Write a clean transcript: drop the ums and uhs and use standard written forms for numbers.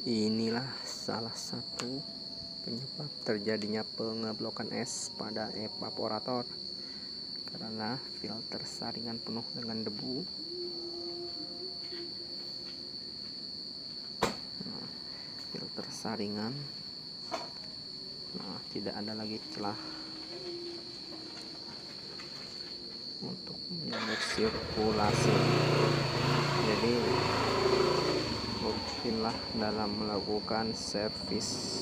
Inilah salah satu penyebab terjadinya pengeblokan es pada evaporator karena filter saringan penuh dengan debu. Filter saringan, tidak ada lagi celah untuk menjaga sirkulasi. Jadi rutinlah dalam melakukan servis